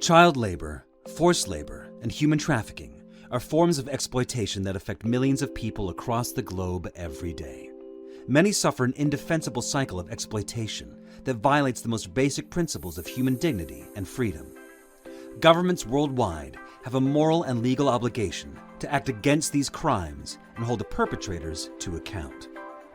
Child labor, forced labor, and human trafficking are forms of exploitation that affect millions of people across the globe every day. Many suffer an indefensible cycle of exploitation that violates the most basic principles of human dignity and freedom. Governments worldwide have a moral and legal obligation to act against these crimes and hold the perpetrators to account.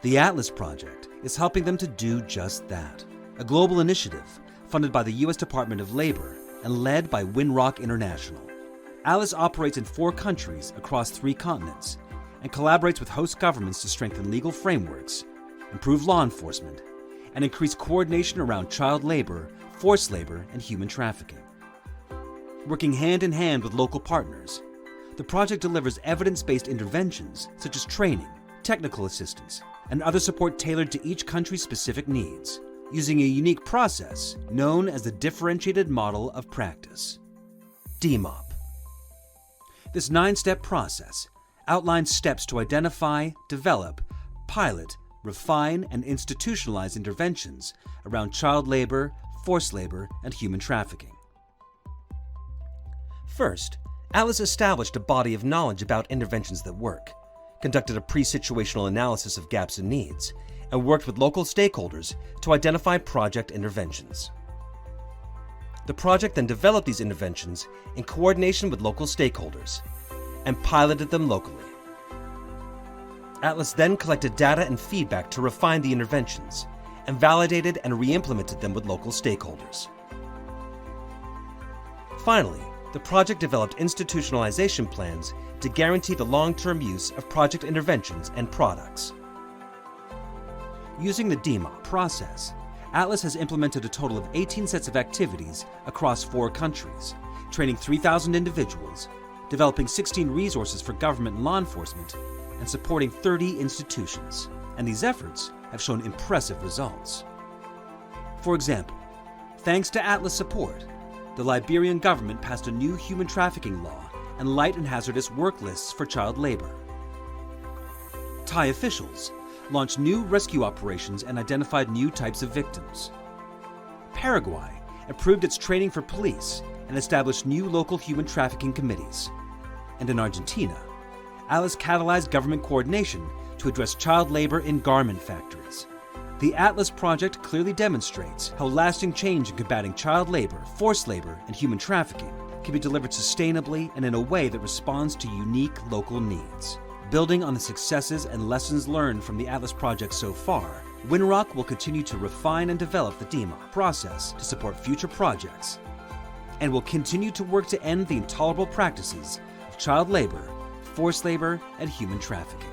The Atlas Project is helping them to do just that, a global initiative funded by the U.S. Department of Labor and led by Winrock International. Atlas operates in 4 countries across 3 continents and collaborates with host governments to strengthen legal frameworks, improve law enforcement, and increase coordination around child labor, forced labor, and human trafficking. Working hand in hand with local partners, the project delivers evidence-based interventions such as training, technical assistance, and other support tailored to each country's specific needs, using a unique process known as the Differentiated Model of Practice, DMOP. This 9-step process outlines steps to identify, develop, pilot, refine, and institutionalize interventions around child labor, forced labor, and human trafficking. First, Atlas established a body of knowledge about interventions that work, conducted a pre-situational analysis of gaps and needs, and worked with local stakeholders to identify project interventions. The project then developed these interventions in coordination with local stakeholders and piloted them locally. Atlas then collected data and feedback to refine the interventions and validated and re-implemented them with local stakeholders. Finally, the project developed institutionalization plans to guarantee the long-term use of project interventions and products. Using the DMOP process, Atlas has implemented a total of 18 sets of activities across 4 countries, training 3,000 individuals, developing 16 resources for government and law enforcement, and supporting 30 institutions. And these efforts have shown impressive results. For example, thanks to Atlas support, the Liberian government passed a new human trafficking law and light and hazardous work lists for child labor. Thai officials launched new rescue operations and identified new types of victims. Paraguay improved its training for police and established new local human trafficking committees. And in Argentina, Atlas catalyzed government coordination to address child labor in garment factories. The Atlas Project clearly demonstrates how lasting change in combating child labor, forced labor, and human trafficking can be delivered sustainably and in a way that responds to unique local needs. Building on the successes and lessons learned from the Atlas Project so far, Winrock will continue to refine and develop the DMOP process to support future projects, and will continue to work to end the intolerable practices of child labor, forced labor, and human trafficking.